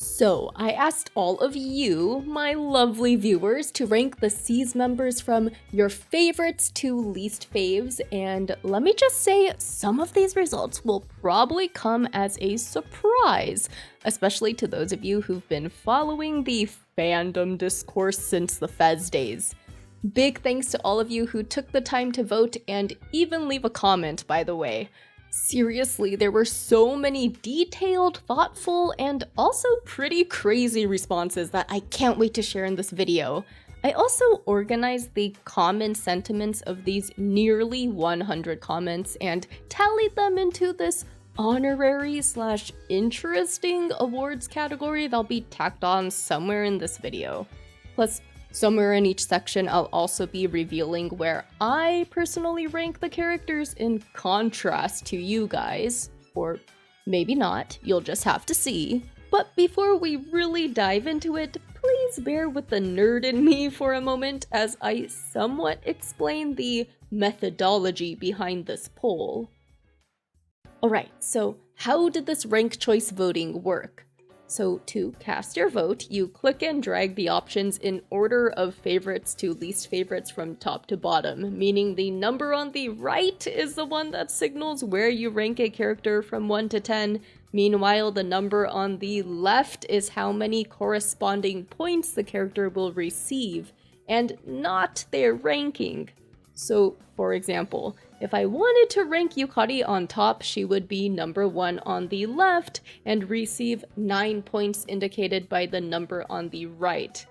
So, I asked all of you, my lovely viewers, to rank the C's members from your favorites to least faves, and let me just say, some of these results will probably come as a surprise, especially to those of you who've been following the fandom discourse since the Fez days. Big thanks to all of you who took the time to vote and even leave a comment, by the way. Seriously, there were so many detailed, thoughtful, and also pretty crazy responses that I can't wait to share in this video. I also organized the common sentiments of these nearly 100 comments and tallied them into this honorary/interesting awards category that'll be tacked on somewhere in this video. Plus, somewhere in each section, I'll also be revealing where I personally rank the characters in contrast to you guys. Or maybe not, you'll just have to see. But before we really dive into it, please bear with the nerd in me for a moment as I somewhat explain the methodology behind this poll. Alright, so how did this rank choice voting work? So to cast your vote, you click and drag the options in order of favorites to least favorites from top to bottom, meaning the number on the right is the one that signals where you rank a character from 1 to 10, meanwhile the number on the left is how many corresponding points the character will receive, and not their ranking. So, for example, if I wanted to rank Yukari on top, she would be number 1 on the left and receive 9 points indicated by the number on the right.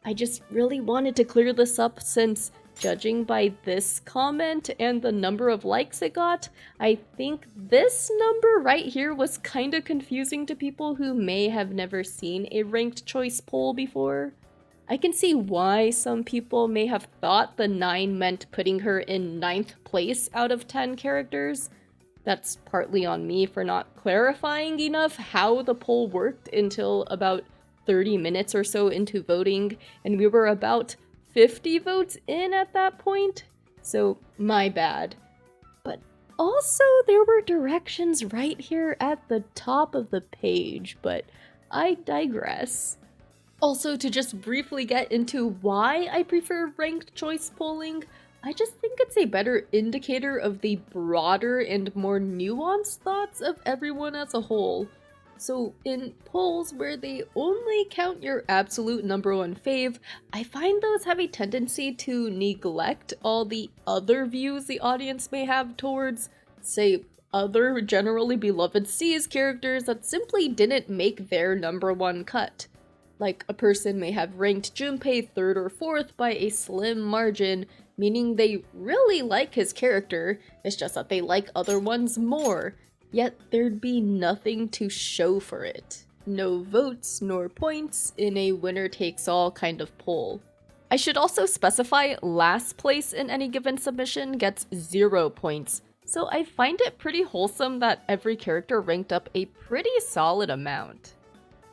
I just really wanted to clear this up since, judging by this comment and the number of likes it got, I think this number right here was kinda confusing to people who may have never seen a ranked choice poll before. I can see why some people may have thought the 9 meant putting her in 9th place out of 10 characters. That's partly on me for not clarifying enough how the poll worked until about 30 minutes or so into voting, and we were about 50 votes in at that point, so my bad. But also there were directions right here at the top of the page, but I digress. Also, to just briefly get into why I prefer ranked choice polling, I just think it's a better indicator of the broader and more nuanced thoughts of everyone as a whole. So in polls where they only count your absolute number 1 fave, I find those have a tendency to neglect all the other views the audience may have towards, say, other generally beloved C's characters that simply didn't make their number 1 cut. Like, a person may have ranked Junpei 3rd or 4th by a slim margin, meaning they really like his character, it's just that they like other ones more, yet there'd be nothing to show for it. No votes nor points in a winner-takes-all kind of poll. I should also specify last place in any given submission gets 0 points, so I find it pretty wholesome that every character ranked up a pretty solid amount.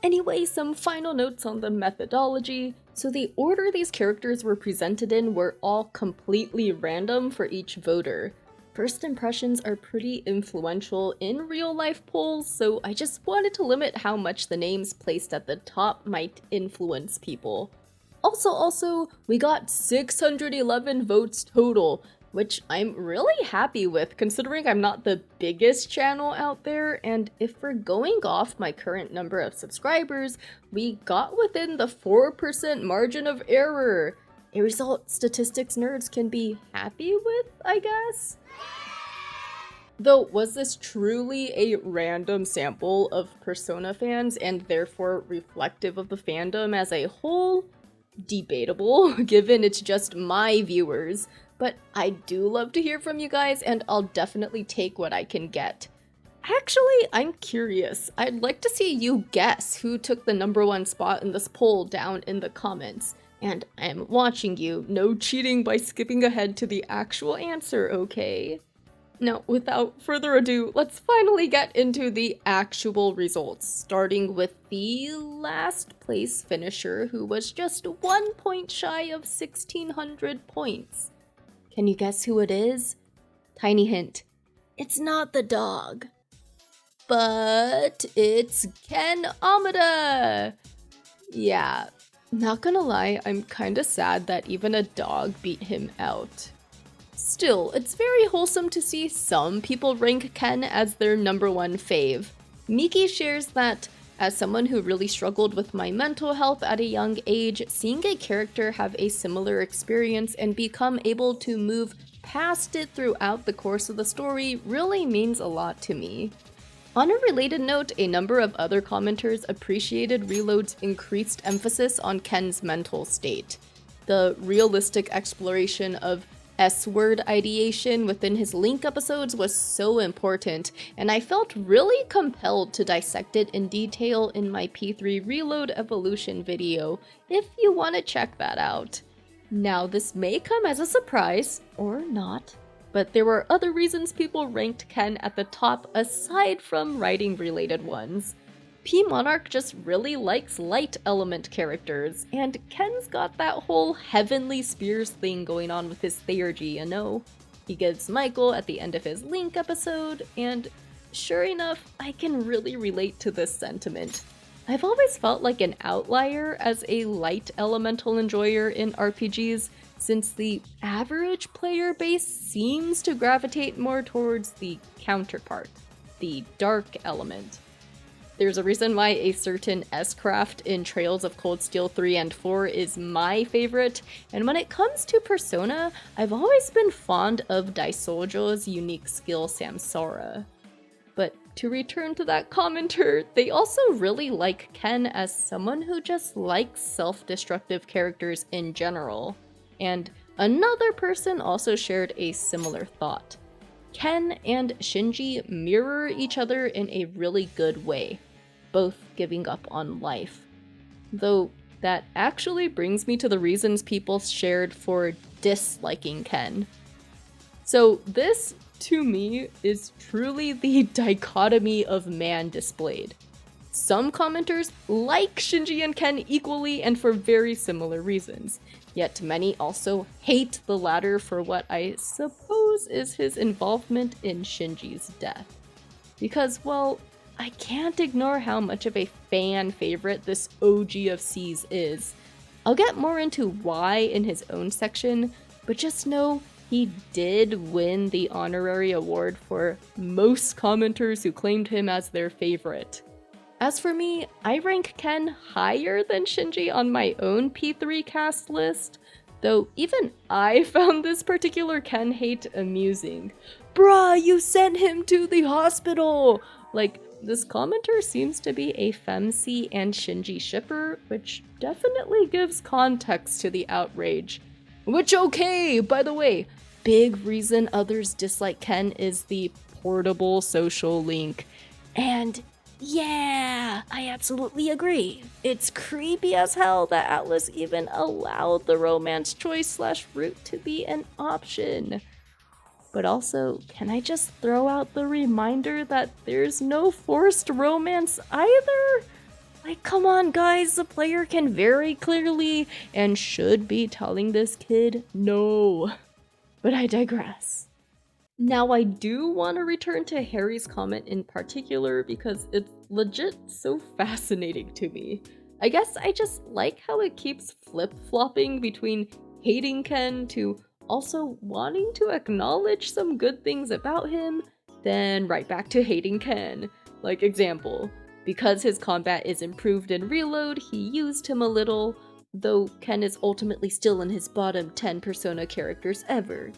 Anyway, some final notes on the methodology. So the order these characters were presented in were all completely random for each voter. First impressions are pretty influential in real-life polls, so I just wanted to limit how much the names placed at the top might influence people. Also, we got 611 votes total, which I'm really happy with considering I'm not the biggest channel out there, and if we're going off my current number of subscribers, we got within the 4% margin of error. A result statistics nerds can be happy with, I guess? Though, was this truly a random sample of Persona fans and therefore reflective of the fandom as a whole? Debatable, given it's just my viewers. But I do love to hear from you guys, and I'll definitely take what I can get. Actually, I'm curious. I'd like to see you guess who took the number 1 spot in this poll down in the comments. And I'm watching you. No cheating by skipping ahead to the actual answer, okay? Now, without further ado, let's finally get into the actual results, starting with the last place finisher, who was just 1 point shy of 1,600 points. Can you guess who it is? Tiny hint, it's not the dog. but it's Ken Amada! Yeah, not gonna lie, I'm kinda sad that even a dog beat him out. Still, it's very wholesome to see some people rank Ken as their #1 fave. Miki shares that, as someone who really struggled with my mental health at a young age, seeing a character have a similar experience and become able to move past it throughout the course of the story really means a lot to me. On a related note, a number of other commenters appreciated Reload's increased emphasis on Ken's mental state. The realistic exploration of S-word ideation within his Link episodes was so important, and I felt really compelled to dissect it in detail in my P3 Reload Evolution video, if you want to check that out. Now, this may come as a surprise, or not, but there were other reasons people ranked Ken at the top aside from writing-related ones. P Monarch just really likes light element characters, and Ken's got that whole heavenly spears thing going on with his theurgy, you know? He gives Michael at the end of his Link episode, and sure enough, I can really relate to this sentiment. I've always felt like an outlier as a light elemental enjoyer in RPGs, since the average player base seems to gravitate more towards the counterpart, the dark element. There's a reason why a certain S-craft in Trails of Cold Steel 3 and 4 is my favorite, and when it comes to Persona, I've always been fond of Daisojo's unique skill Samsara. But to return to that commenter, they also really like Ken as someone who just likes self-destructive characters in general. And another person also shared a similar thought. Ken and Shinji mirror each other in a really good way, both giving up on life. Though that actually brings me to the reasons people shared for disliking Ken. So this, to me, is truly the dichotomy of man displayed. Some commenters like Shinji and Ken equally and for very similar reasons, yet many also hate the latter for what I suppose is his involvement in Shinji's death. Because, well, I can't ignore how much of a fan favorite this OG of C's is. I'll get more into why in his own section, but just know he did win the Honorary Award for most commenters who claimed him as their favorite. As for me, I rank Ken higher than Shinji on my own P3 cast list, though even I found this particular Ken hate amusing. Bruh, you sent him to the hospital! Like, this commenter seems to be a Femc and Shinji shipper, which definitely gives context to the outrage. Which, okay, by the way, big reason others dislike Ken is the portable social link. And yeah, I absolutely agree. It's creepy as hell that Atlas even allowed the romance choice / route to be an option. But also, can I just throw out the reminder that there's no forced romance either? Like, come on guys, the player can very clearly and should be telling this kid no. But I digress. Now I do want to return to Harry's comment in particular because it's legit so fascinating to me. I guess I just like how it keeps flip-flopping between hating Ken to also wanting to acknowledge some good things about him, then right back to hating Ken. Like, example, because his combat is improved in Reload, he used him a little, though Ken is ultimately still in his bottom 10 Persona characters ever.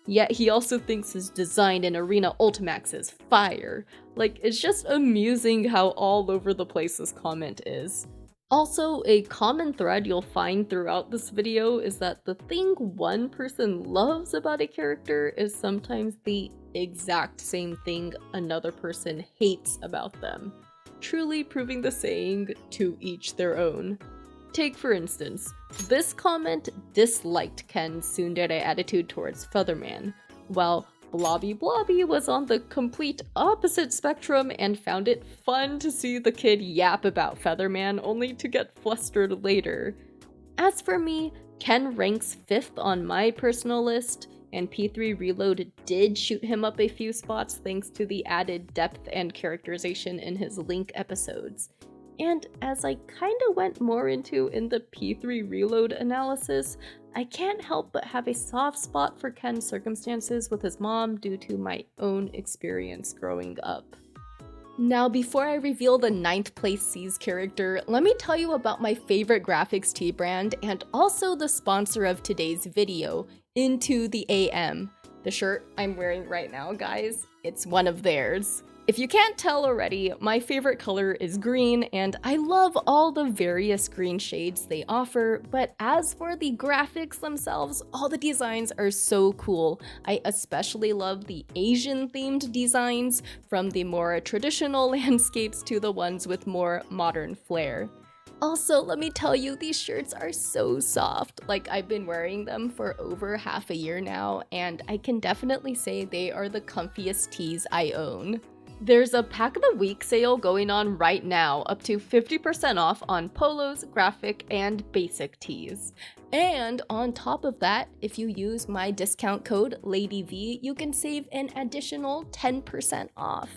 Yet he also thinks his design in Arena Ultimax is fire. Like, it's just amusing how all over the place this comment is. Also, a common thread you'll find throughout this video is that the thing one person loves about a character is sometimes the exact same thing another person hates about them, truly proving the saying, to each their own. Take for instance, this comment disliked Ken's tsundere attitude towards Featherman, while Blobby Blobby was on the complete opposite spectrum and found it fun to see the kid yap about Featherman only to get flustered later. As for me, Ken ranks 5th on my personal list, and P3 Reload did shoot him up a few spots thanks to the added depth and characterization in his Link episodes. And as I kinda went more into in the P3 Reload analysis, I can't help but have a soft spot for Ken's circumstances with his mom due to my own experience growing up. Now, before I reveal the 9th place C's character, let me tell you about my favorite graphics tee brand and also the sponsor of today's video, Into the AM. The shirt I'm wearing right now, guys, it's one of theirs. If you can't tell already, my favorite color is green, and I love all the various green shades they offer, but as for the graphics themselves, all the designs are so cool. I especially love the Asian-themed designs, from the more traditional landscapes to the ones with more modern flair. Also, let me tell you, these shirts are so soft. Like, I've been wearing them for over half a year now, and I can definitely say they are the comfiest tees I own. There's a pack of the week sale going on right now, up to 50% off on polos, graphic, and basic tees. And on top of that, if you use my discount code LadyV, you can save an additional 10% off.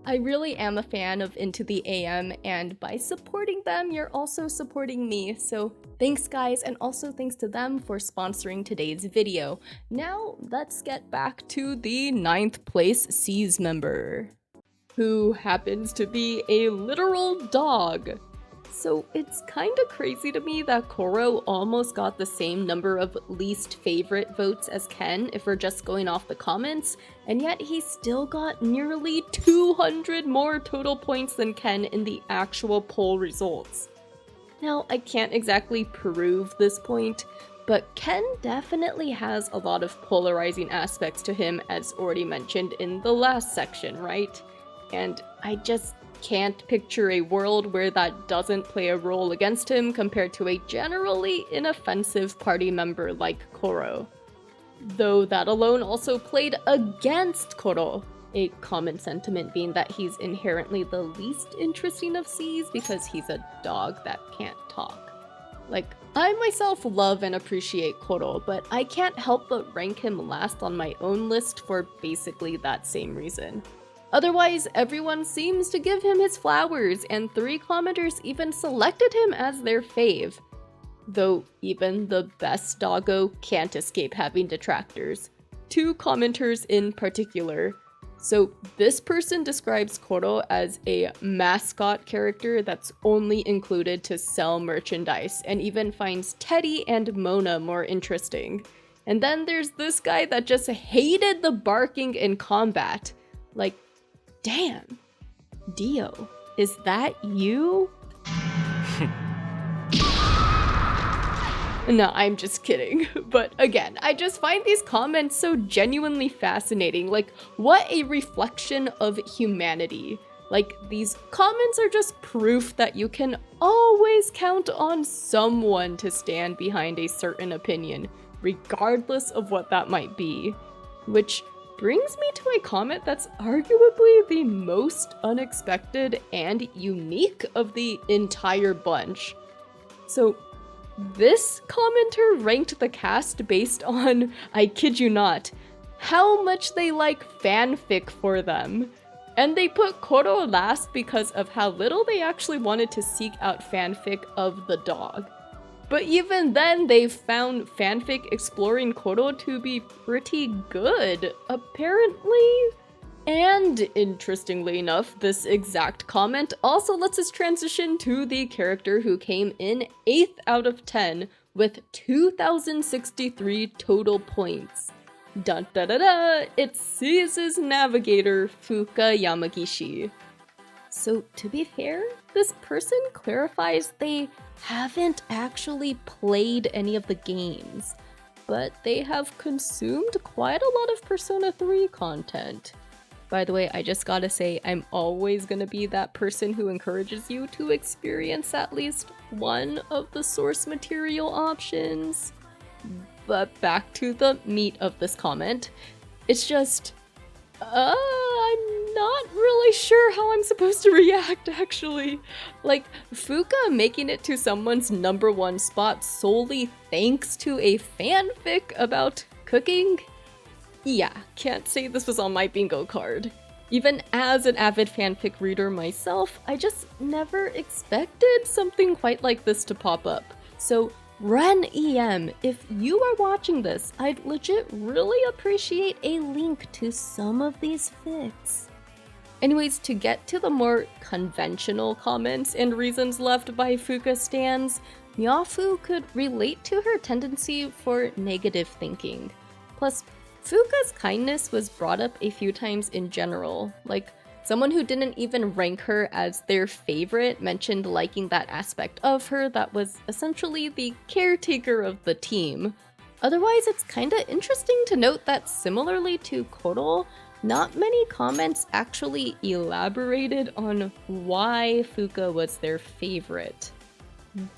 I really am a fan of Into the AM, and by supporting them, you're also supporting me, so thanks guys, and also thanks to them for sponsoring today's video. Now, let's get back to the 9th place C's member, who happens to be a literal dog. So it's kinda crazy to me that Koro almost got the same number of least favorite votes as Ken if we're just going off the comments, and yet he still got nearly 200 more total points than Ken in the actual poll results. Now, I can't exactly prove this point, but Ken definitely has a lot of polarizing aspects to him, as already mentioned in the last section, right? And I just can't picture a world where that doesn't play a role against him compared to a generally inoffensive party member like Koro. Though that alone also played against Koro, a common sentiment being that he's inherently the least interesting of C's because he's a dog that can't talk. Like, I myself love and appreciate Koro, but I can't help but rank him last on my own list for basically that same reason. Otherwise, everyone seems to give him his flowers, and 3 commenters even selected him as their fave. Though even the best doggo can't escape having detractors. 2 commenters in particular. So this person describes Koro as a mascot character that's only included to sell merchandise, and even finds Teddy and Mona more interesting. And then there's this guy that just hated the barking in combat. Like, damn, Dio, is that you? No, I'm just kidding. But again, I just find these comments so genuinely fascinating. Like, what a reflection of humanity. Like, these comments are just proof that you can always count on someone to stand behind a certain opinion, regardless of what that might be. Which brings me to a comment that's arguably the most unexpected and unique of the entire bunch. So, this commenter ranked the cast based on, I kid you not, how much they like fanfic for them. And they put Koro last because of how little they actually wanted to seek out fanfic of the dog. But even then, they found fanfic exploring Koro to be pretty good, apparently. And interestingly enough, this exact comment also lets us transition to the character who came in 8th out of 10 with 2,063 total points. Dun da da da! It's C's navigator, Fuka Yamagishi. So to be fair, this person clarifies they haven't actually played any of the games, but they have consumed quite a lot of Persona 3 content. By the way, I just gotta say, I'm always gonna be that person who encourages you to experience at least one of the source material options. But back to the meat of this comment. It's just, I'm not really sure how I'm supposed to react, actually. Like, Fuka making it to someone's #1 spot solely thanks to a fanfic about cooking? Yeah, can't say this was on my bingo card. Even as an avid fanfic reader myself, I just never expected something quite like this to pop up. So, Ren EM, if you are watching this, I'd legit really appreciate a link to some of these fics. Anyways, to get to the more conventional comments and reasons left by Fuka stans, Myafu could relate to her tendency for negative thinking. Plus, Fuka's kindness was brought up a few times in general, like someone who didn't even rank her as their favorite mentioned liking that aspect of her that was essentially the caretaker of the team. Otherwise, it's kinda interesting to note that similarly to Koro, not many comments actually elaborated on why Fuka was their favorite.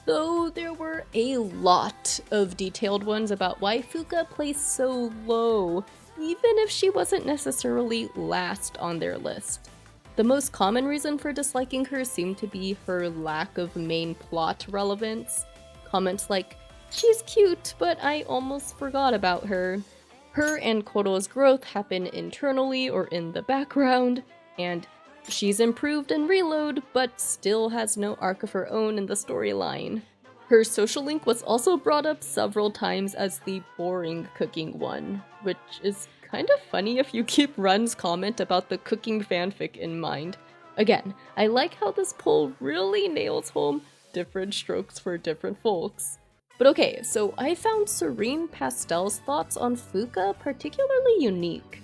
Though there were a lot of detailed ones about why Fuka placed so low, even if she wasn't necessarily last on their list. The most common reason for disliking her seemed to be her lack of main plot relevance. Comments like, "She's cute, but I almost forgot about her." Her and Koro's growth happen internally or in the background, and she's improved in Reload, but still has no arc of her own in the storyline. Her social link was also brought up several times as the boring cooking one, which is kind of funny if you keep Run's comment about the cooking fanfic in mind. Again, I like how this poll really nails home different strokes for different folks. But okay, so I found Serene Pastel's thoughts on Fuka particularly unique.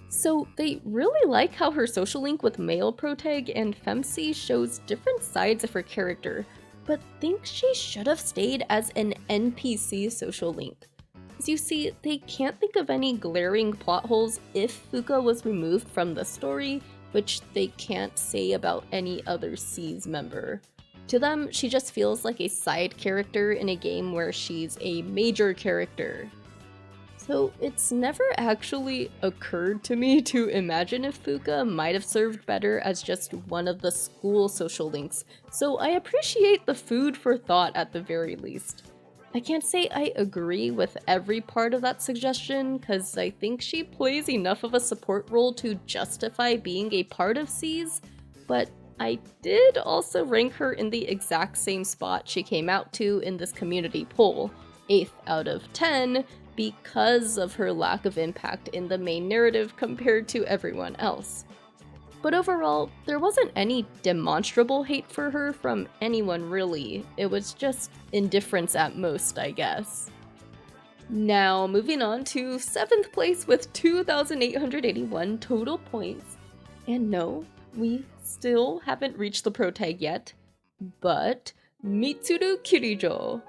So they really like how her social link with male protag and Femc shows different sides of her character, but think she should have stayed as an NPC social link. As you see, they can't think of any glaring plot holes if Fuka was removed from the story, which they can't say about any other C's member. To them, she just feels like a side character in a game where she's a major character. So it's never actually occurred to me to imagine if Fuka might have served better as just one of the school social links, so I appreciate the food for thought at the very least. I can't say I agree with every part of that suggestion, cause I think she plays enough of a support role to justify being a part of C's, but I did also rank her in the exact same spot she came out to in this community poll, 8th out of 10, because of her lack of impact in the main narrative compared to everyone else. But overall, there wasn't any demonstrable hate for her from anyone really, it was just indifference at most, I guess. Now, moving on to 7th place with 2,881 total points. And no, we still haven't reached the pro tag yet, but Mitsuru Kirijo.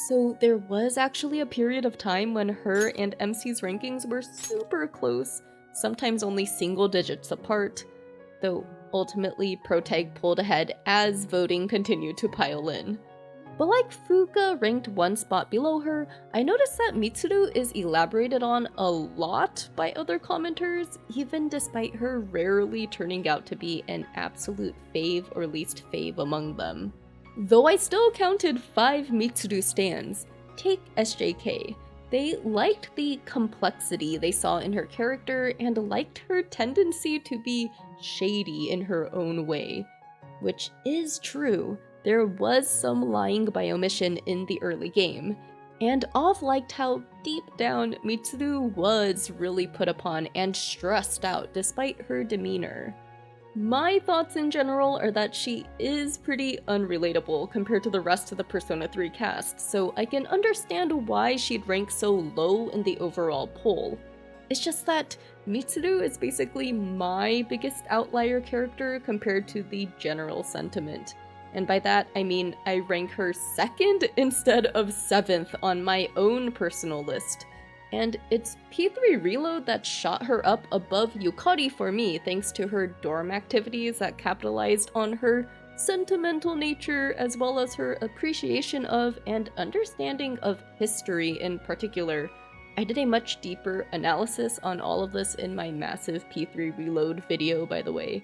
So there was actually a period of time when her and MC's rankings were super close, sometimes only single digits apart, though ultimately Protag pulled ahead as voting continued to pile in. But like Fuka ranked one spot below her, I noticed that Mitsuru is elaborated on a lot by other commenters, even despite her rarely turning out to be an absolute fave or least fave among them. Though I still counted 5 Mitsuru stans. Take SJK. They liked the complexity they saw in her character and liked her tendency to be shady in her own way. Which is true, there was some lying by omission in the early game. And Ov liked how deep down Mitsuru was really put upon and stressed out despite her demeanor. My thoughts in general are that she is pretty unrelatable compared to the rest of the Persona 3 cast, so I can understand why she'd rank so low in the overall poll. It's just that Mitsuru is basically my biggest outlier character compared to the general sentiment. And by that, I mean I rank her 2nd instead of 7th on my own personal list. And it's P3 Reload that shot her up above Yukari for me thanks to her dorm activities that capitalized on her sentimental nature as well as her appreciation of and understanding of history in particular. I did a much deeper analysis on all of this in my massive P3 Reload video, by the way.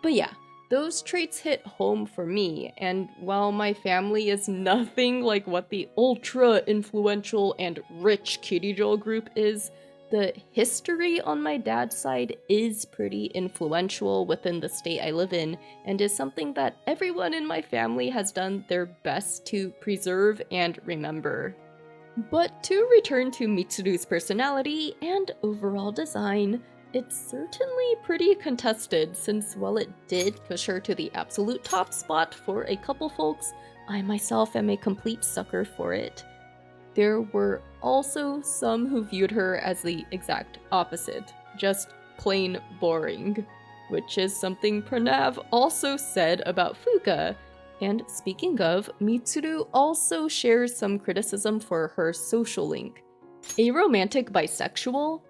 But yeah, those traits hit home for me, and while my family is nothing like what the ultra-influential and rich Kirijo group is, The history on my dad's side is pretty influential within the state I live in, and is something that everyone in my family has done their best to preserve and remember. But to return to Mitsuru's personality and overall design, it's certainly pretty contested since while it did push her to the absolute top spot for a couple folks, I myself am a complete sucker for it. There were also some who viewed her as the exact opposite, just plain boring, which is something Pranav also said about Fuka. And speaking of, Mitsuru also shares some criticism for her social link. A romantic bisexual,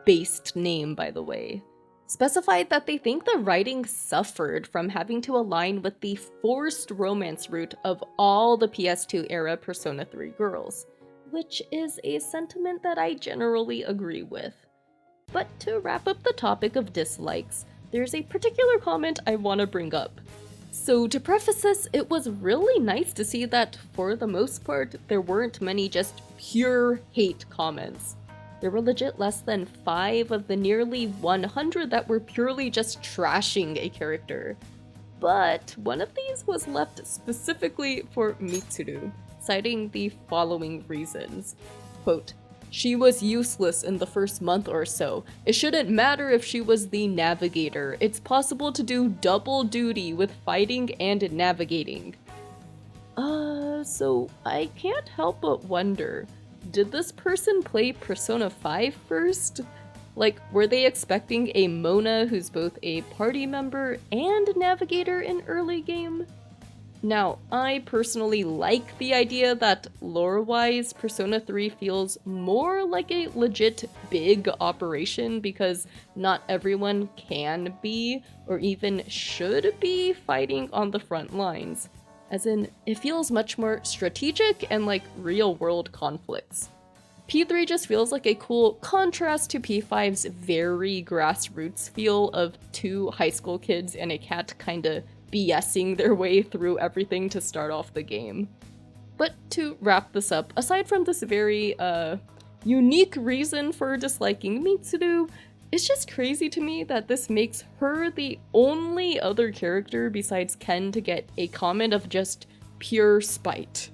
based name by the way, specified that they think the writing suffered from having to align with the forced romance route of all the PS2 era Persona 3 girls, which is a sentiment that I generally agree with. But to wrap up the topic of dislikes, there's a particular comment I want to bring up. So to preface this, it was really nice to see that, for the most part, there weren't many just pure hate comments. There were legit less than 5 of the nearly 100 that were purely just trashing a character. But one of these was left specifically for Mitsuru, citing the following reasons. Quote, "She was useless in the first month or so. It shouldn't matter if she was the navigator. It's possible to do double duty with fighting and navigating." So I can't help but wonder, did this person play Persona 5 first? Like, were they expecting a Mona who's both a party member and navigator in early game? Now, I personally like the idea that lore-wise, Persona 3 feels more like a legit big operation because not everyone can be, or even should be, fighting on the front lines. As in, it feels much more strategic and like real-world conflicts. P3 just feels like a cool contrast to P5's very grassroots feel of 2 high school kids and a cat kinda BSing their way through everything to start off the game. But to wrap this up, aside from this very unique reason for disliking Mitsuru, it's just crazy to me that this makes her the only other character besides Ken to get a comment of just pure spite.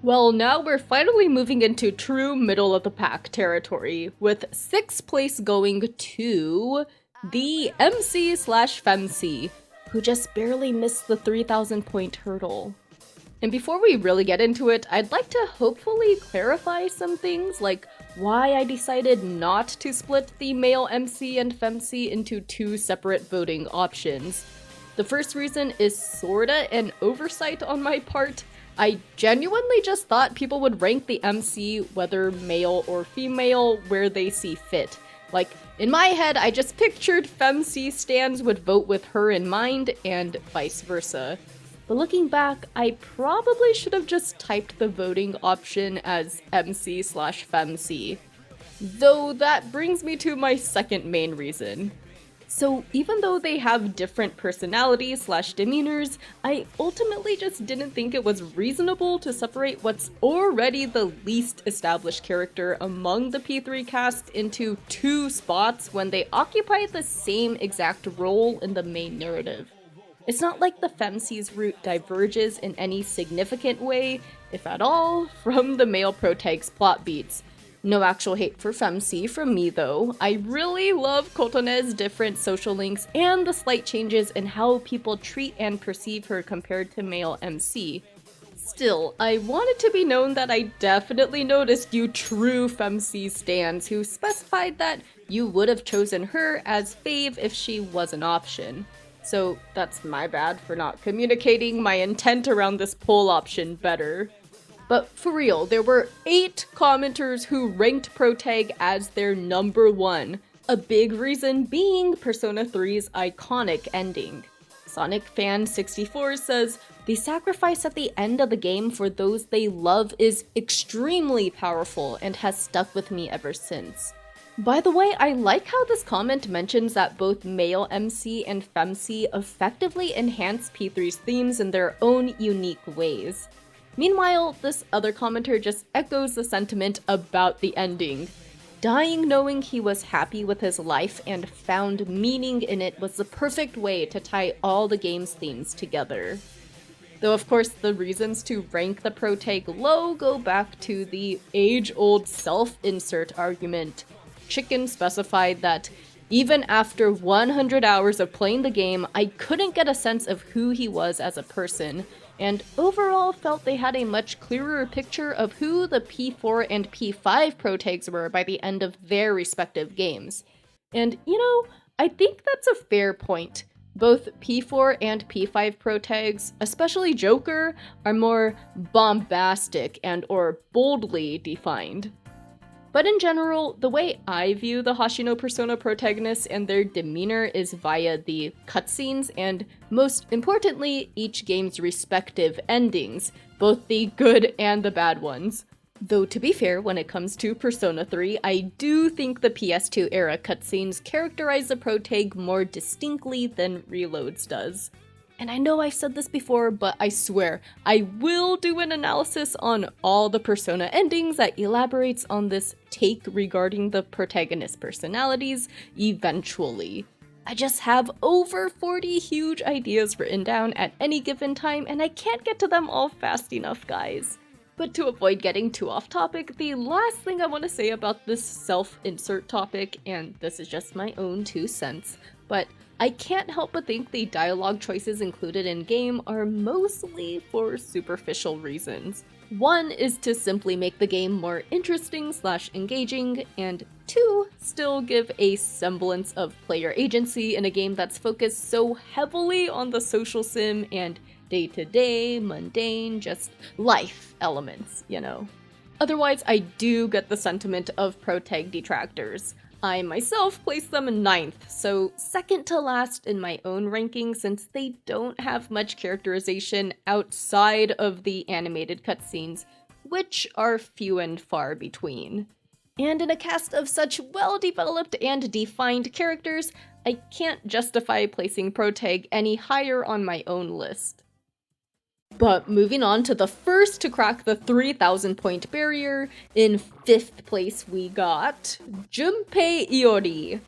Well, now we're finally moving into true middle of the pack territory, with 6th place going to the MC/FemC, who just barely missed the 3,000 point hurdle. And before we really get into it, I'd like to hopefully clarify some things, like why I decided not to split the male MC and FemC into 2 separate voting options. The first reason is sorta an oversight on my part. I genuinely just thought people would rank the MC, whether male or female, where they see fit. Like, in my head, I just pictured FemC stans would vote with her in mind, and vice versa. But looking back, I probably should have just typed the voting option as MC/FemC. Though that brings me to my second main reason. So even though they have different personalities/demeanors, I ultimately just didn't think it was reasonable to separate what's already the least established character among the P3 cast into 2 spots when they occupy the same exact role in the main narrative. It's not like the FemC's route diverges in any significant way, if at all, from the male protag's plot beats. No actual hate for FemC from me though. I really love Kotone's different social links and the slight changes in how people treat and perceive her compared to male MC. Still, I want it to be known that I definitely noticed you true FemC stans who specified that you would have chosen her as fave if she was an option. So that's my bad for not communicating my intent around this poll option better. But for real, there were 8 commenters who ranked Protag as their number 1, a big reason being Persona 3's iconic ending. Sonic Fan 64 says, "The sacrifice at the end of the game for those they love is extremely powerful and has stuck with me ever since." By the way, I like how this comment mentions that both male MC and FemC effectively enhance P3's themes in their own unique ways. Meanwhile, this other commenter just echoes the sentiment about the ending. dying knowing he was happy with his life and found meaning in it was the perfect way to tie all the game's themes together. Though of course the reasons to rank the protag low go back to the age-old self-insert argument. Chicken specified that even after 100 hours of playing the game, I couldn't get a sense of who he was as a person, and overall felt they had a much clearer picture of who the P4 and P5 protags were by the end of their respective games. And, you know, I think that's a fair point. Both P4 and P5 protags, especially Joker, are more bombastic and or boldly defined. But in general, the way I view the Hashino Persona protagonists and their demeanor is via the cutscenes and, most importantly, each game's respective endings, both the good and the bad ones. Though to be fair, when it comes to Persona 3, I do think the PS2 era cutscenes characterize the protag more distinctly than Reloads does. And I know I've said this before, but I swear, I will do an analysis on all the Persona endings that elaborates on this take regarding the protagonist personalities eventually. I just have over 40 huge ideas written down at any given time, and I can't get to them all fast enough, guys. But to avoid getting too off topic, the last thing I want to say about this self-insert topic, and this is just my own 2 cents, but I can't help but think the dialogue choices included in-game are mostly for superficial reasons. One is to simply make the game more interesting/engaging, and 2, still give a semblance of player agency in a game that's focused so heavily on the social sim and day-to-day, mundane, just life elements, you know. Otherwise, I do get the sentiment of protag detractors. I myself place them 9th, so second to last in my own ranking since they don't have much characterization outside of the animated cutscenes, which are few and far between. And in a cast of such well-developed and defined characters, I can't justify placing protag any higher on my own list. But moving on to the first to crack the 3,000 point barrier, in 5th place we got Junpei Iori.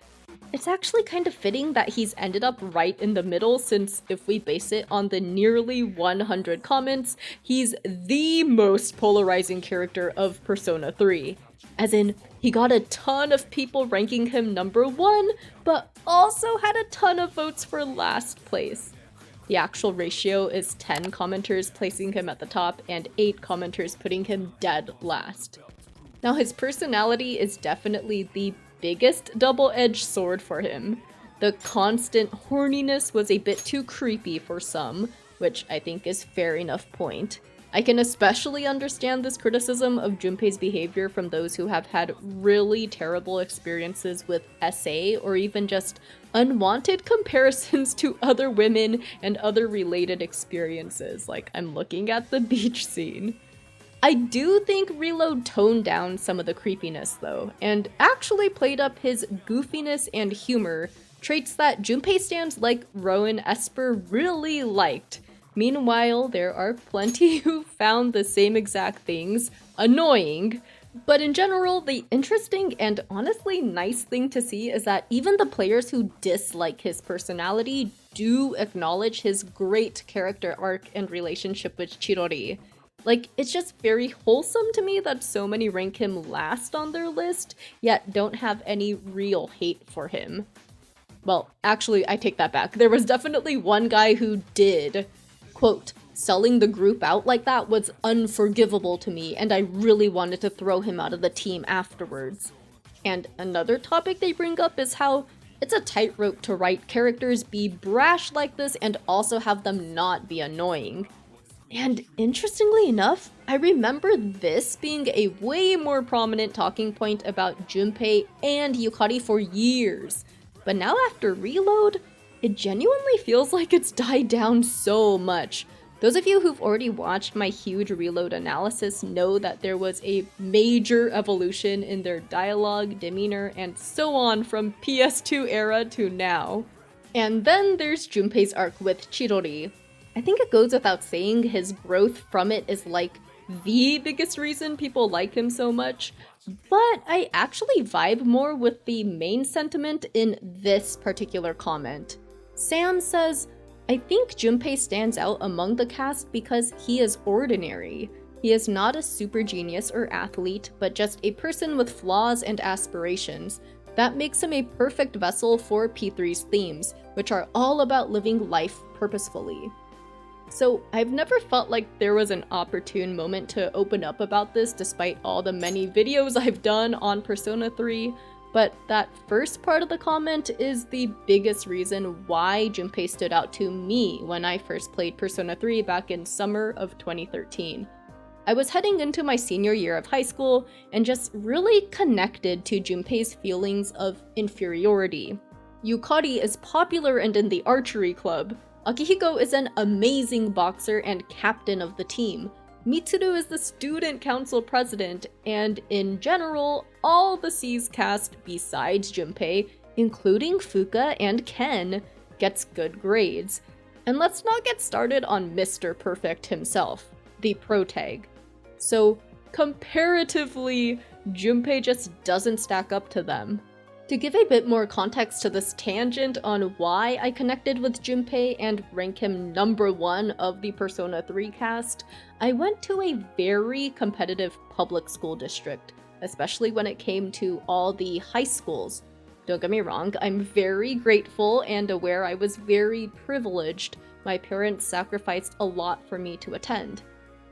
It's actually kind of fitting that he's ended up right in the middle since if we base it on the nearly 100 comments, he's the most polarizing character of Persona 3. As in, he got a ton of people ranking him number 1, but also had a ton of votes for last place. The actual ratio is 10 commenters placing him at the top and 8 commenters putting him dead last. Now his personality is definitely the biggest double-edged sword for him. The constant horniness was a bit too creepy for some, which I think is fair enough point. I can especially understand this criticism of Junpei's behavior from those who have had really terrible experiences with SA or even just unwanted comparisons to other women and other related experiences, like I'm looking at the beach scene. I do think Reload toned down some of the creepiness though, and actually played up his goofiness and humor, traits that Junpei stands like Rowan Esper really liked. Meanwhile, there are plenty who found the same exact things annoying. But in general, the interesting and honestly nice thing to see is that even the players who dislike his personality do acknowledge his great character arc and relationship with Chirori. Like, it's just very wholesome to me that so many rank him last on their list, yet don't have any real hate for him. Well, actually, I take that back. There was definitely one guy who did. Quote, selling the group out like that was unforgivable to me, and I really wanted to throw him out of the team afterwards. And another topic they bring up is how it's a tightrope to write characters be brash like this and also have them not be annoying. And interestingly enough, I remember this being a way more prominent talking point about Junpei and Yukari for years. But now after Reload, it genuinely feels like it's died down so much. Those of you who've already watched my huge Reload analysis know that there was a major evolution in their dialogue, demeanor, and so on from PS2 era to now. And then there's Junpei's arc with Chirori. I think it goes without saying his growth from it is like the biggest reason people like him so much, but I actually vibe more with the main sentiment in this particular comment. Sam says, I think Junpei stands out among the cast because he is ordinary. He is not a super genius or athlete, but just a person with flaws and aspirations. That makes him a perfect vessel for P3's themes, which are all about living life purposefully. So I've never felt like there was an opportune moment to open up about this despite all the many videos I've done on Persona 3, but that first part of the comment is the biggest reason why Junpei stood out to me when I first played Persona 3 back in summer of 2013. I was heading into my senior year of high school and just really connected to Junpei's feelings of inferiority. Yukari is popular and in the archery club. Akihiko is an amazing boxer and captain of the team. Mitsuru is the student council president, and in general, all the C's cast besides Junpei, including Fuka and Ken, gets good grades. And let's not get started on Mr. Perfect himself, the protag. So, comparatively, Junpei just doesn't stack up to them. To give a bit more context to this tangent on why I connected with Junpei and rank him number 1 of the Persona 3 cast, I went to a very competitive public school district, especially when it came to all the high schools. Don't get me wrong, I'm very grateful and aware I was very privileged. My parents sacrificed a lot for me to attend.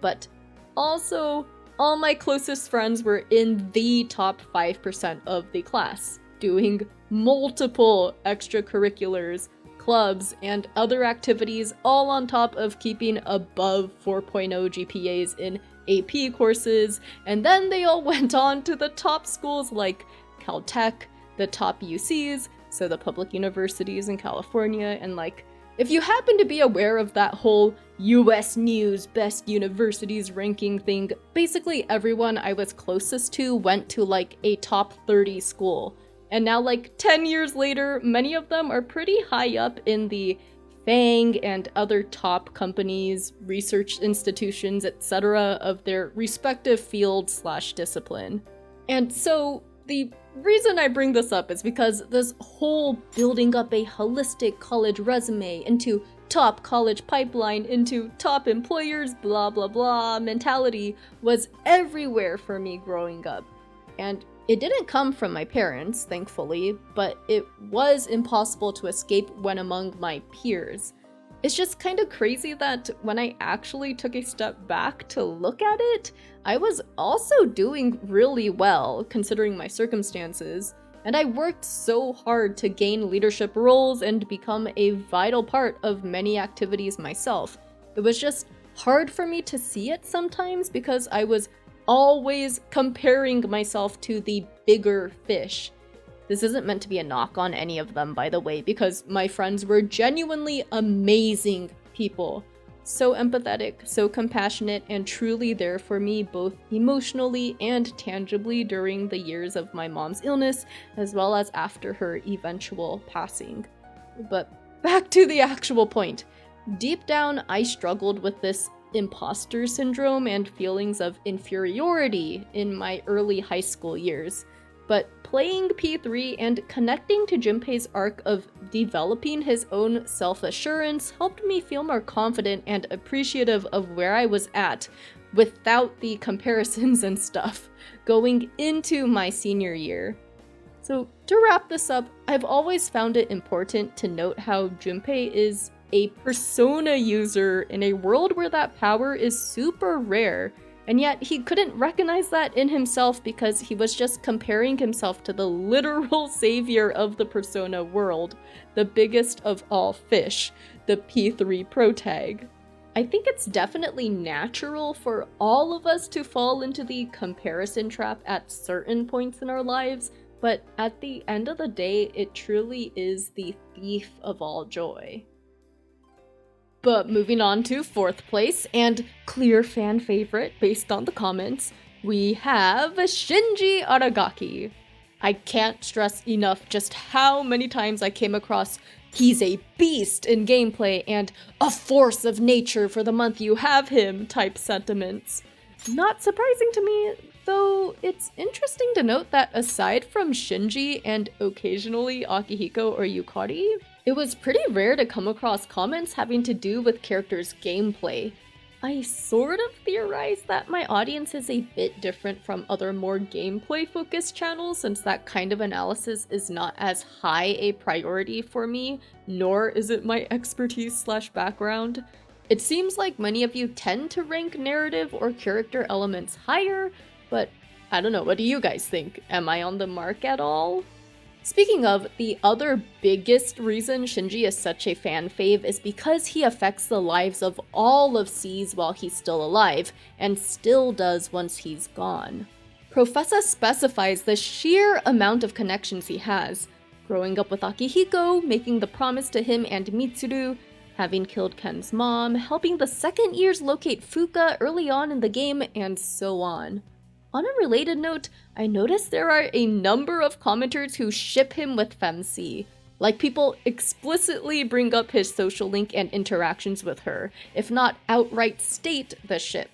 But also, all my closest friends were in the top 5% of the class, doing multiple extracurriculars, clubs, and other activities, all on top of keeping above 4.0 GPAs in AP courses, and then they all went on to the top schools like Caltech, the top UCs, so the public universities in California, and like, if you happen to be aware of that whole US News Best Universities ranking thing, basically everyone I was closest to went to like a top 30 school. And now like 10 years later, many of them are pretty high up in the FANG and other top companies, research institutions, etc. of their respective field/discipline. And so the reason I bring this up is because this whole building up a holistic college resume into top college pipeline into top employers blah blah blah mentality was everywhere for me growing up. And it didn't come from my parents, thankfully, but it was impossible to escape when among my peers. It's just kind of crazy that when I actually took a step back to look at it, I was also doing really well, considering my circumstances, and I worked so hard to gain leadership roles and become a vital part of many activities myself. It was just hard for me to see it sometimes because I was always comparing myself to the bigger fish. This isn't meant to be a knock on any of them, by the way, because my friends were genuinely amazing people. So empathetic, so compassionate, and truly there for me both emotionally and tangibly during the years of my mom's illness, as well as after her eventual passing. But back to the actual point. Deep down, I struggled with this imposter syndrome and feelings of inferiority in my early high school years. But playing P3 and connecting to Junpei's arc of developing his own self-assurance helped me feel more confident and appreciative of where I was at, without the comparisons and stuff, going into my senior year. So to wrap this up, I've always found it important to note how Junpei is a persona user in a world where that power is super rare, and yet he couldn't recognize that in himself because he was just comparing himself to the literal savior of the persona world, the biggest of all fish, the P3 protag. I think it's definitely natural for all of us to fall into the comparison trap at certain points in our lives, but at the end of the day, it truly is the thief of all joy. But moving on to 4th place, and clear fan favorite based on the comments, we have Shinji Aragaki. I can't stress enough just how many times I came across "he's a beast" in gameplay and "a force of nature for the month you have him" type sentiments. Not surprising to me, though it's interesting to note that aside from Shinji and occasionally Akihiko or Yukari, it was pretty rare to come across comments having to do with characters' gameplay. I sort of theorized that my audience is a bit different from other more gameplay-focused channels since that kind of analysis is not as high a priority for me, nor is it my expertise/background. It seems like many of you tend to rank narrative or character elements higher, but I don't know, what do you guys think? Am I on the mark at all? Speaking of, the other biggest reason Shinji is such a fan fave is because he affects the lives of all of C's while he's still alive, and still does once he's gone. Professor specifies the sheer amount of connections he has, growing up with Akihiko, making the promise to him and Mitsuru, having killed Ken's mom, helping the second years locate Fuka early on in the game, and so on. On a related note, I noticed there are a number of commenters who ship him with FemC. Like, people explicitly bring up his social link and interactions with her, if not outright state the ship.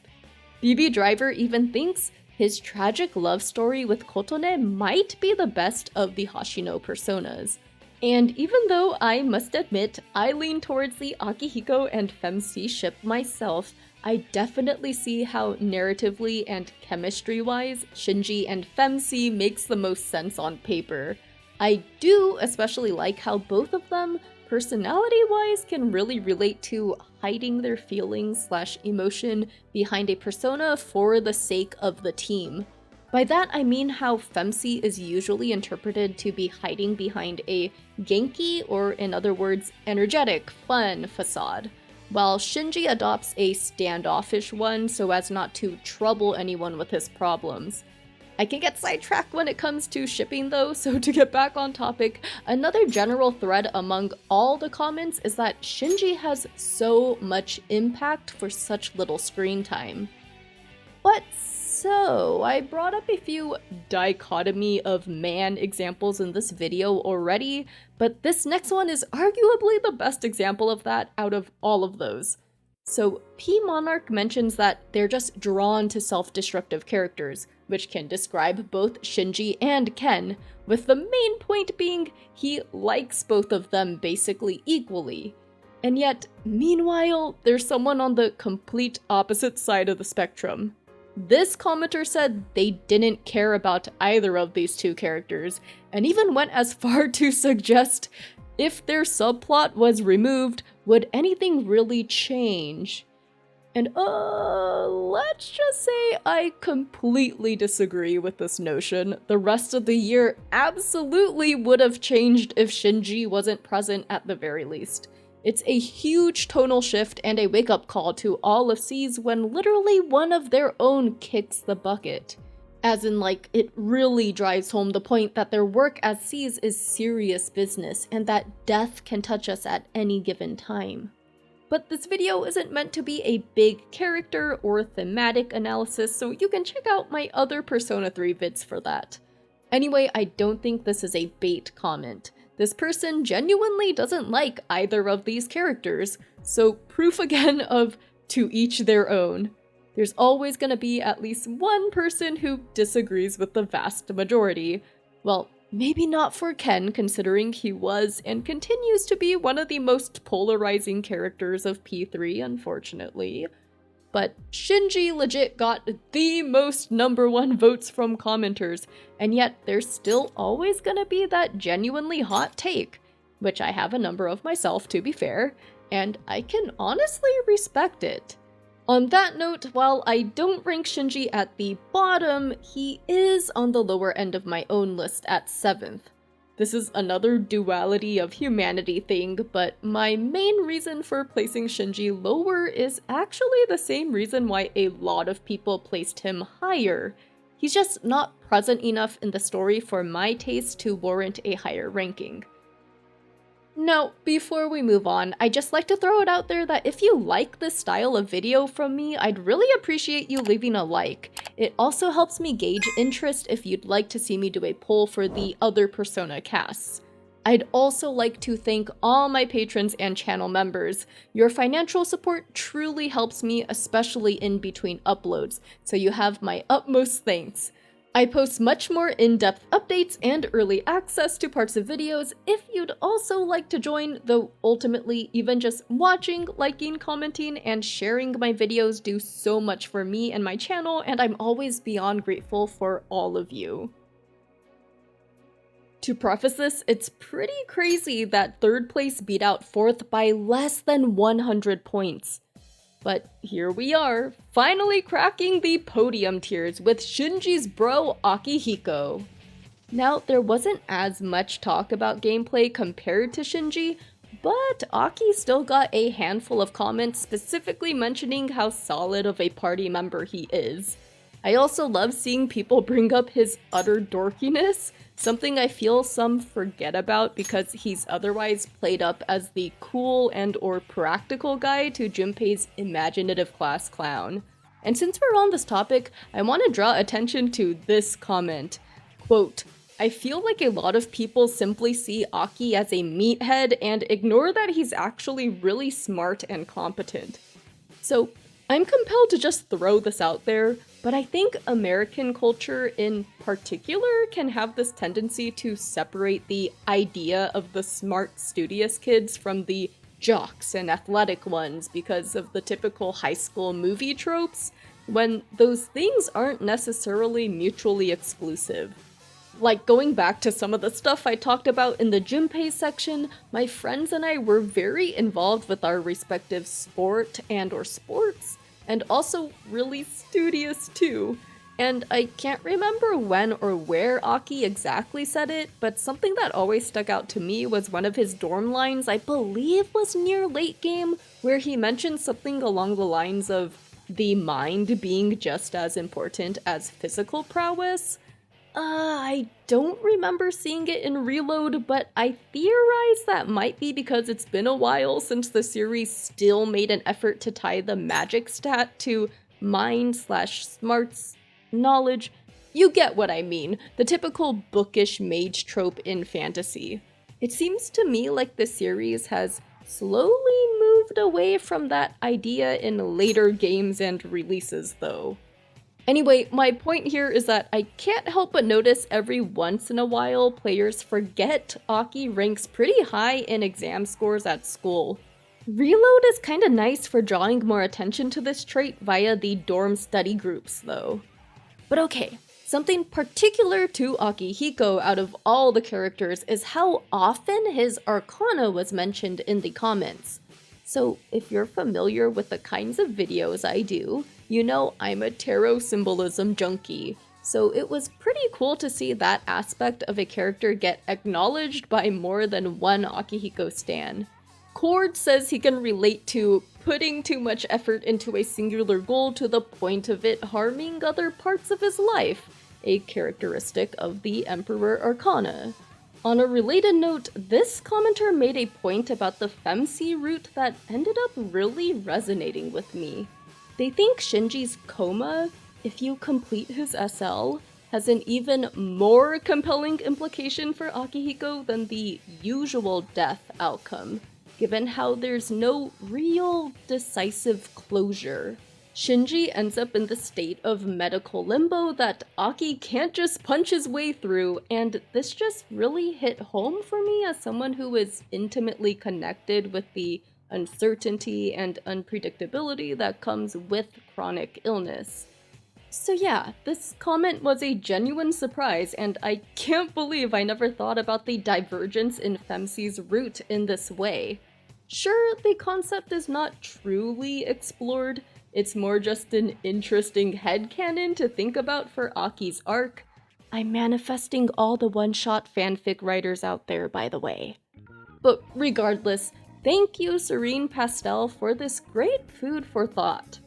BB Driver even thinks his tragic love story with Kotone might be the best of the Hashino personas. And even though I must admit I lean towards the Akihiko and FemC ship myself, I definitely see how narratively and chemistry-wise Shinji and FemC makes the most sense on paper. I do especially like how both of them, personality-wise, can really relate to hiding their feelings/emotion behind a persona for the sake of the team. By that I mean how FemC is usually interpreted to be hiding behind a Genki, or in other words, energetic, fun facade, while Shinji adopts a standoffish one so as not to trouble anyone with his problems. I can get sidetracked when it comes to shipping though, so to get back on topic, another general thread among all the comments is that Shinji has so much impact for such little screen time. But so, I brought up a few dichotomy of man examples in this video already, but this next one is arguably the best example of that out of all of those. So, P Monarch mentions that they're just drawn to self-destructive characters, which can describe both Shinji and Ken, with the main point being he likes both of them basically equally. And yet, meanwhile, there's someone on the complete opposite side of the spectrum. This commenter said they didn't care about either of these two characters, and even went as far to suggest if their subplot was removed, would anything really change? And let's just say I completely disagree with this notion. The rest of the year absolutely would have changed if Shinji wasn't present at the very least. It's a huge tonal shift and a wake-up call to all of C's when literally one of their own kicks the bucket. As in, like, it really drives home the point that their work as C's is serious business and that death can touch us at any given time. But this video isn't meant to be a big character or thematic analysis, so you can check out my other Persona 3 vids for that. Anyway, I don't think this is a bait comment. This person genuinely doesn't like either of these characters, so proof again of to each their own. There's always gonna be at least one person who disagrees with the vast majority. Well, maybe not for Ken, considering he was and continues to be one of the most polarizing characters of P3, unfortunately. But Shinji legit got the most #1 votes from commenters, and yet there's still always gonna be that genuinely hot take, which I have a number of myself to be fair, and I can honestly respect it. On that note, while I don't rank Shinji at the bottom, he is on the lower end of my own list at 7th. This is another duality of humanity thing, but my main reason for placing Shinji lower is actually the same reason why a lot of people placed him higher. He's just not present enough in the story for my taste to warrant a higher ranking. Now, before we move on, I'd just like to throw it out there that if you like this style of video from me, I'd really appreciate you leaving a like. It also helps me gauge interest if you'd like to see me do a poll for the other Persona casts. I'd also like to thank all my patrons and channel members. Your financial support truly helps me, especially in between uploads, so you have my utmost thanks. I post much more in-depth updates and early access to parts of videos if you'd also like to join, though ultimately even just watching, liking, commenting, and sharing my videos do so much for me and my channel, and I'm always beyond grateful for all of you. To preface this, it's pretty crazy that 3rd place beat out 4th by less than 100 points. But here we are, finally cracking the podium tiers with Shinji's bro Akihiko. Now, there wasn't as much talk about gameplay compared to Shinji, but Aki still got a handful of comments specifically mentioning how solid of a party member he is. I also love seeing people bring up his utter dorkiness, something I feel some forget about because he's otherwise played up as the cool and/or practical guy to Junpei's imaginative class clown. And since we're on this topic, I want to draw attention to this comment. Quote, "I feel like a lot of people simply see Aki as a meathead and ignore that he's actually really smart and competent." So, I'm compelled to just throw this out there, but I think American culture in particular can have this tendency to separate the idea of the smart, studious kids from the jocks and athletic ones because of the typical high school movie tropes, when those things aren't necessarily mutually exclusive. Like, going back to some of the stuff I talked about in the Junpei section, my friends and I were very involved with our respective sport and/or sports, and also really studious too. And I can't remember when or where Aki exactly said it, but something that always stuck out to me was one of his dorm lines, I believe was near late game, where he mentioned something along the lines of the mind being just as important as physical prowess. I don't remember seeing it in Reload, but I theorize that might be because it's been a while since the series still made an effort to tie the magic stat to mind/smarts, knowledge. You get what I mean, the typical bookish mage trope in fantasy. It seems to me like the series has slowly moved away from that idea in later games and releases though. Anyway, my point here is that I can't help but notice every once in a while players forget Aki ranks pretty high in exam scores at school. Reload is kinda nice for drawing more attention to this trait via the dorm study groups though. But okay, something particular to Akihiko out of all the characters is how often his arcana was mentioned in the comments. So if you're familiar with the kinds of videos I do, you know I'm a tarot symbolism junkie, so it was pretty cool to see that aspect of a character get acknowledged by more than one Akihiko stan. Cord says he can relate to putting too much effort into a singular goal to the point of it harming other parts of his life, a characteristic of the Emperor Arcana. On a related note, this commenter made a point about the Femc route that ended up really resonating with me. They think Shinji's coma, if you complete his SL, has an even more compelling implication for Akihiko than the usual death outcome, given how there's no real decisive closure. Shinji ends up in the state of medical limbo that Aki can't just punch his way through, and this just really hit home for me as someone who is intimately connected with the uncertainty and unpredictability that comes with chronic illness. So yeah, this comment was a genuine surprise, and I can't believe I never thought about the divergence in Femc's route in this way. Sure, the concept is not truly explored, it's more just an interesting headcanon to think about for Aki's arc. I'm manifesting all the one-shot fanfic writers out there, by the way. But regardless, thank you, Serene Pastel, for this great food for thought.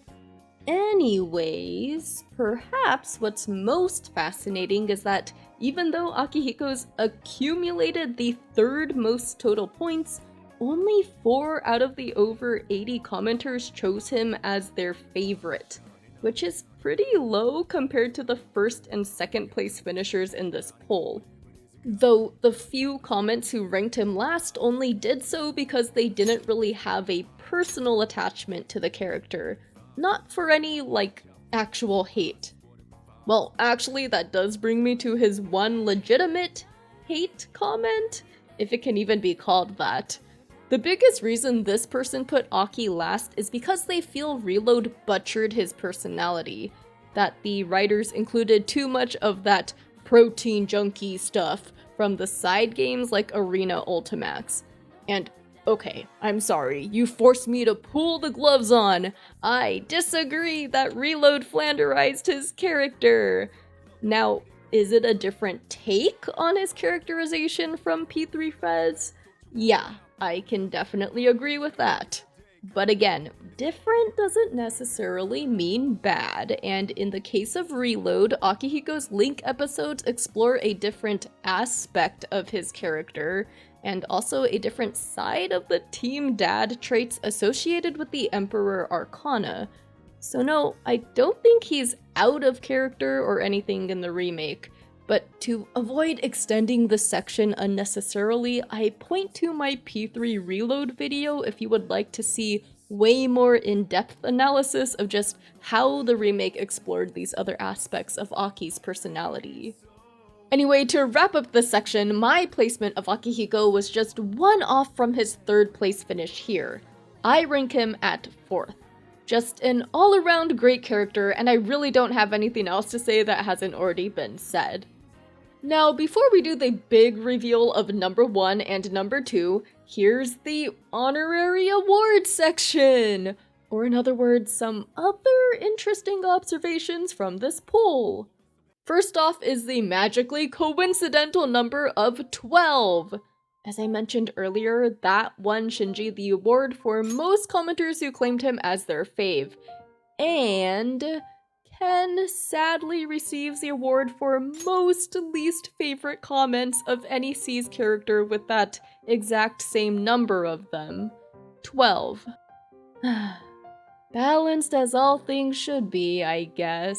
Anyways, perhaps what's most fascinating is that even though Akihiko's accumulated the 3rd most total points, only 4 out of the over 80 commenters chose him as their favorite, which is pretty low compared to the 1st and 2nd place finishers in this poll. Though the few comments who ranked him last only did so because they didn't really have a personal attachment to the character, not for any, like, actual hate. Well, actually, that does bring me to his one legitimate hate comment, if it can even be called that. The biggest reason this person put Aki last is because they feel Reload butchered his personality, that the writers included too much of that protein junkie stuff from the side games like Arena Ultimax. And okay, I'm sorry, you forced me to pull the gloves on. I disagree that Reload flanderized his character. Now, is it a different take on his characterization from P3 Fez? Yeah, I can definitely agree with that. But again, different doesn't necessarily mean bad, and in the case of Reload, Akihiko's Link episodes explore a different aspect of his character, and also a different side of the Team Dad traits associated with the Emperor Arcana. So no, I don't think he's out of character or anything in the remake. But to avoid extending the section unnecessarily, I point to my P3 Reload video if you would like to see way more in-depth analysis of just how the remake explored these other aspects of Aki's personality. Anyway, to wrap up this section, my placement of Akihiko was just one off from his 3rd place finish here. I rank him at 4th. Just an all-around great character, and I really don't have anything else to say that hasn't already been said. Now, before we do the big reveal of number 1 and number 2, here's the Honorary Awards section! Or in other words, some other interesting observations from this poll. First off is the magically coincidental number of 12. As I mentioned earlier, that won Shinji the award for most commenters who claimed him as their fave. And Ken sadly receives the award for most least favorite comments of any C's character with that exact same number of them. 12. Balanced as all things should be, I guess.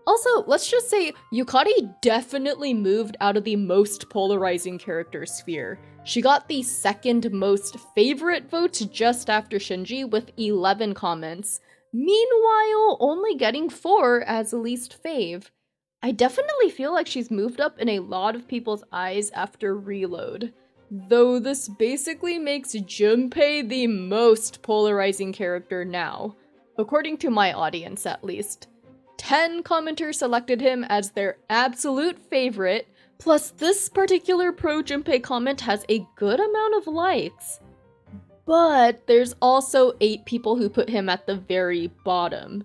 Also, let's just say Yukari definitely moved out of the most polarizing character sphere. She got the 2nd most favorite votes just after Shinji with 11 comments, meanwhile only getting 4 as least fave. I definitely feel like she's moved up in a lot of people's eyes after Reload. Though this basically makes Junpei the most polarizing character now, according to my audience at least. 10 commenters selected him as their absolute favorite, plus this particular pro-Junpei comment has a good amount of likes. But there's also 8 people who put him at the very bottom.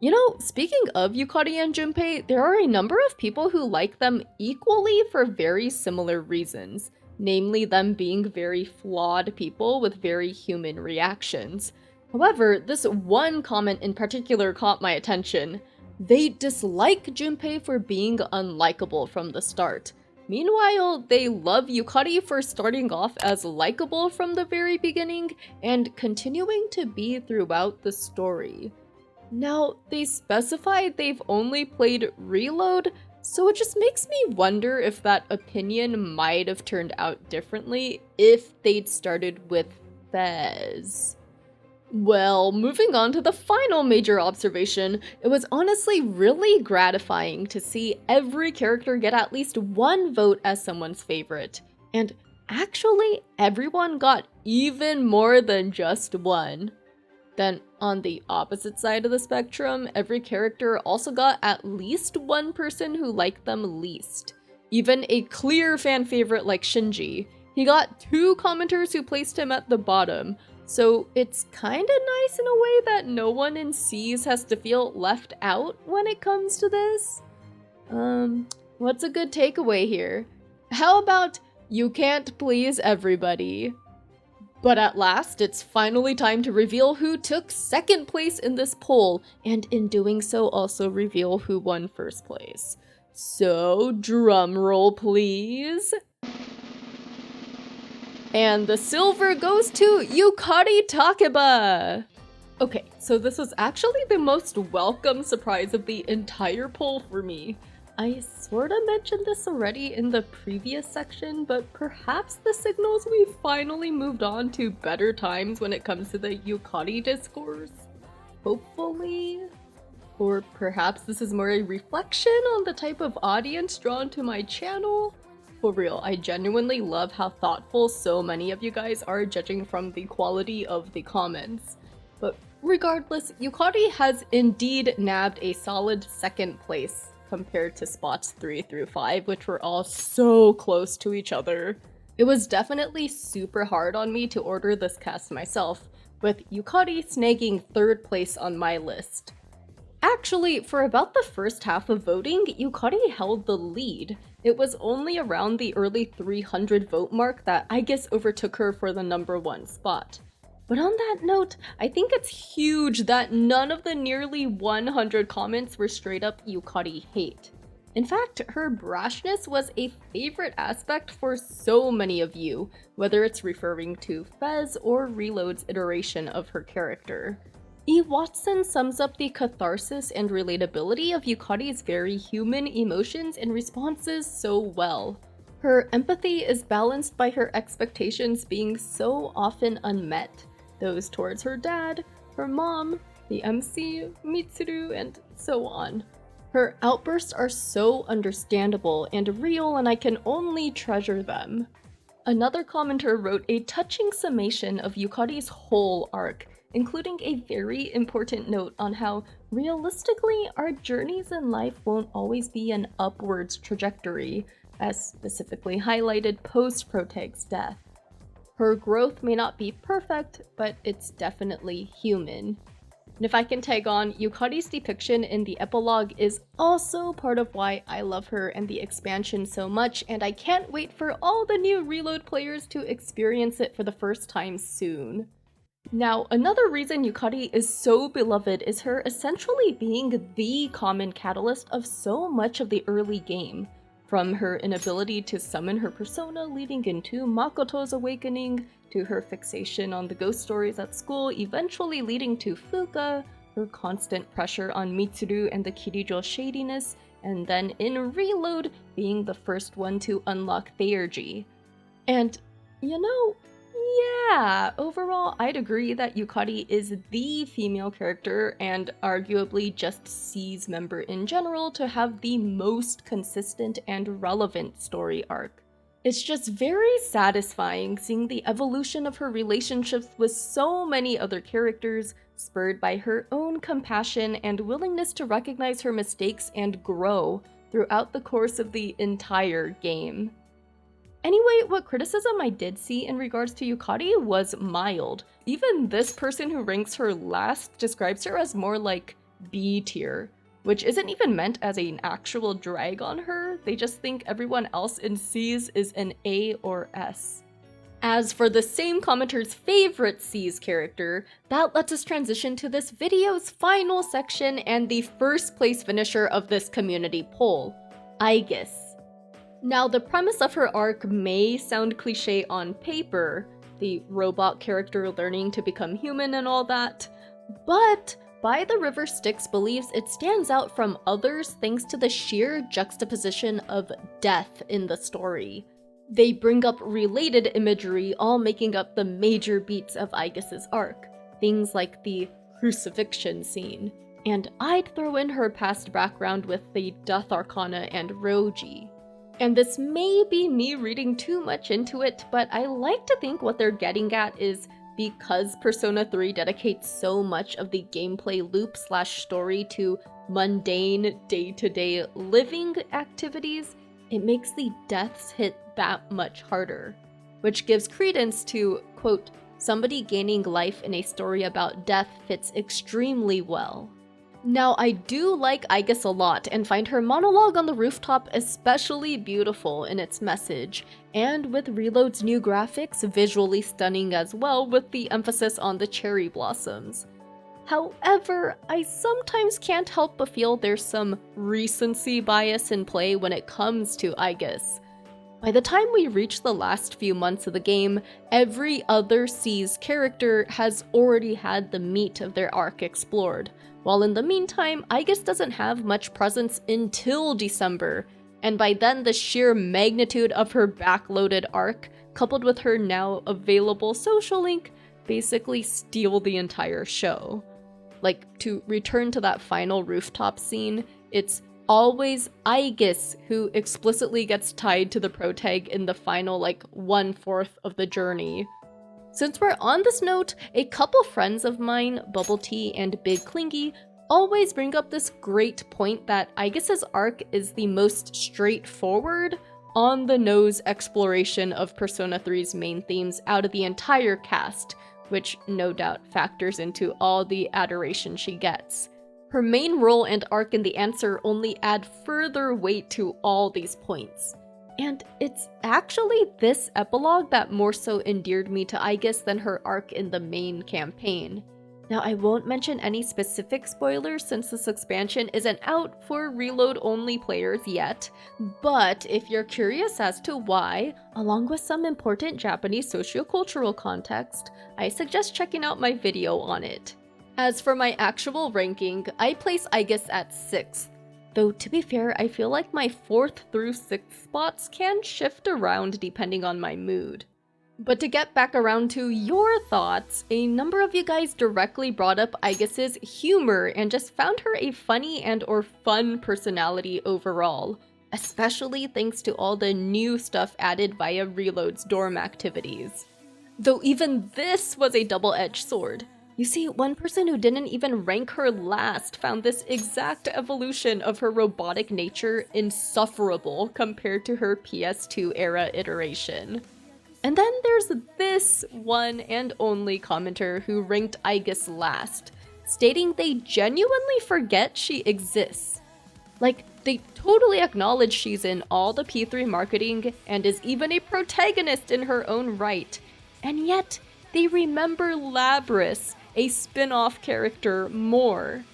You know, speaking of Yukari and Junpei, there are a number of people who like them equally for very similar reasons, namely them being very flawed people with very human reactions. However, this one comment in particular caught my attention. They dislike Junpei for being unlikable from the start. Meanwhile, they love Yukari for starting off as likable from the very beginning and continuing to be throughout the story. Now, they specify they've only played Reload, so it just makes me wonder if that opinion might have turned out differently if they'd started with Fez. Well, moving on to the final major observation, it was honestly really gratifying to see every character get at least 1 vote as someone's favorite. And actually, everyone got even more than just 1. Then, on the opposite side of the spectrum, every character also got at least 1 person who liked them least. Even a clear fan favorite like Shinji. He got 2 commenters who placed him at the bottom. So it's kinda nice in a way that no one in C's has to feel left out when it comes to this. What's a good takeaway here? How about you can't please everybody? But at last, it's finally time to reveal who took 2nd place in this poll, and in doing so also reveal who won 1st place. So, drum roll please. And the silver goes to Yukari Takeba! Okay, so this was actually the most welcome surprise of the entire poll for me. I sorta mentioned this already in the previous section, but perhaps this signals we finally moved on to better times when it comes to the Yukari discourse? Hopefully? Or perhaps this is more a reflection on the type of audience drawn to my channel? For real, I genuinely love how thoughtful so many of you guys are, judging from the quality of the comments. But regardless, Yukari has indeed nabbed a solid second place compared to spots 3 through 5, which were all so close to each other. It was definitely super hard on me to order this cast myself, with Yukari snagging 3rd place on my list. Actually, for about the first half of voting, Yukari held the lead. It was only around the early 300 vote mark that I guess overtook her for the number 1 spot. But on that note, I think it's huge that none of the nearly 100 comments were straight up Yukari hate. In fact, her brashness was a favorite aspect for so many of you, whether it's referring to Fez or Reload's iteration of her character. E. Watson sums up the catharsis and relatability of Yukari's very human emotions and responses so well. Her empathy is balanced by her expectations being so often unmet. Those towards her dad, her mom, the MC, Mitsuru, and so on. Her outbursts are so understandable and real, and I can only treasure them. Another commenter wrote a touching summation of Yukari's whole arc, including a very important note on how, realistically, our journeys in life won't always be an upwards trajectory, as specifically highlighted post-Protag's death. Her growth may not be perfect, but it's definitely human. And if I can tag on, Yukari's depiction in the epilogue is also part of why I love her and the expansion so much, and I can't wait for all the new Reload players to experience it for the first time soon. Now, another reason Yukari is so beloved is her essentially being the common catalyst of so much of the early game. From her inability to summon her persona leading into Makoto's awakening, to her fixation on the ghost stories at school eventually leading to Fuka, her constant pressure on Mitsuru and the Kirijo shadiness, and then in Reload being the first one to unlock Theurgy. And, you know, yeah, overall I'd agree that Yukari is the female character and arguably just C's member in general to have the most consistent and relevant story arc. It's just very satisfying seeing the evolution of her relationships with so many other characters, spurred by her own compassion and willingness to recognize her mistakes and grow throughout the course of the entire game. Anyway, what criticism I did see in regards to Yukari was mild. Even this person who ranks her last describes her as more like B tier, which isn't even meant as an actual drag on her, they just think everyone else in C's is an A or S. As for the same commenter's favorite C's character, that lets us transition to this video's final section and the first place finisher of this community poll, Aigis. Now, the premise of her arc may sound cliche on paper, the robot character learning to become human and all that, but By the River Styx believes it stands out from others thanks to the sheer juxtaposition of death in the story. They bring up related imagery, all making up the major beats of Aigis' arc, things like the crucifixion scene, and I'd throw in her past background with the Death Arcana and Roji. And this may be me reading too much into it, but I like to think what they're getting at is because Persona 3 dedicates so much of the gameplay loop/story to mundane, day-to-day living activities, it makes the deaths hit that much harder, which gives credence to, quote, somebody gaining life in a story about death fits extremely well. Now, I do like Aigis a lot and find her monologue on the rooftop especially beautiful in its message, and with Reload's new graphics, visually stunning as well with the emphasis on the cherry blossoms. However, I sometimes can't help but feel there's some recency bias in play when it comes to Aigis. By the time we reach the last few months of the game, every other C's character has already had the meat of their arc explored, while in the meantime, Aigis doesn't have much presence until December, and by then the sheer magnitude of her backloaded arc, coupled with her now available social link, basically steal the entire show. Like, to return to that final rooftop scene, it's always Aigis who explicitly gets tied to the protag in the final, like, 1/4 of the journey. Since we're on this note, a couple friends of mine, Bubble Tea and Big Clingy, always bring up this great point that Aigis's arc is the most straightforward, on-the-nose exploration of Persona 3's main themes out of the entire cast, which no doubt factors into all the adoration she gets. Her main role and arc in the answer only add further weight to all these points. And it's actually this epilogue that more so endeared me to Aigis than her arc in the main campaign. Now, I won't mention any specific spoilers since this expansion isn't out for reload-only players yet, but if you're curious as to why, along with some important Japanese sociocultural context, I suggest checking out my video on it. As for my actual ranking, I place Aigis at 6th. Though to be fair, I feel like my 4th through 6th spots can shift around depending on my mood. But to get back around to your thoughts, a number of you guys directly brought up Aigis's humor and just found her a funny and or fun personality overall, especially thanks to all the new stuff added via Reload's dorm activities. Though even this was a double-edged sword. You see, one person who didn't even rank her last found this exact evolution of her robotic nature insufferable compared to her PS2 era iteration. And then there's this one and only commenter who ranked Aigis last, stating they genuinely forget she exists. Like, they totally acknowledge she's in all the P3 marketing and is even a protagonist in her own right, and yet they remember Labris, a spin-off character, more.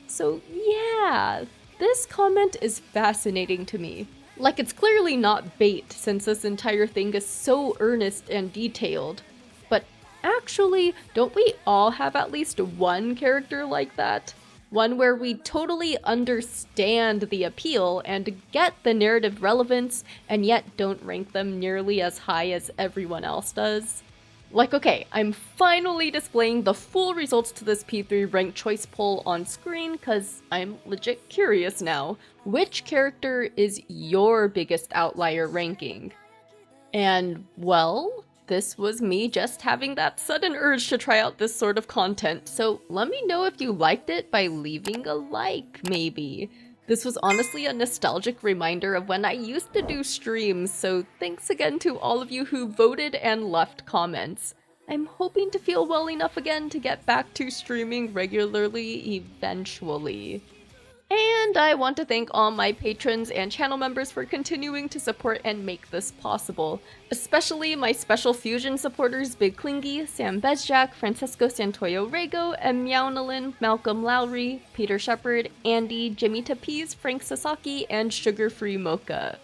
So yeah, this comment is fascinating to me. Like, it's clearly not bait since this entire thing is so earnest and detailed. But actually, don't we all have at least one character like that? One where we totally understand the appeal and get the narrative relevance, and yet don't rank them nearly as high as everyone else does? Like, okay, I'm finally displaying the full results to this P3 ranked choice poll on screen because I'm legit curious now. Which character is your biggest outlier ranking? And, well, this was me just having that sudden urge to try out this sort of content, so let me know if you liked it by leaving a like, maybe. This was honestly a nostalgic reminder of when I used to do streams, so thanks again to all of you who voted and left comments. I'm hoping to feel well enough again to get back to streaming regularly eventually. And I want to thank all my patrons and channel members for continuing to support and make this possible, especially my special fusion supporters Big Clingy, Sam Bezjak, Francesco Santoyo Rego, M. Meownalin, Malcolm Lowry, Peter Shepard, Andy, Jimmy Tapiz, Frank Sasaki, and Sugar Free Mocha.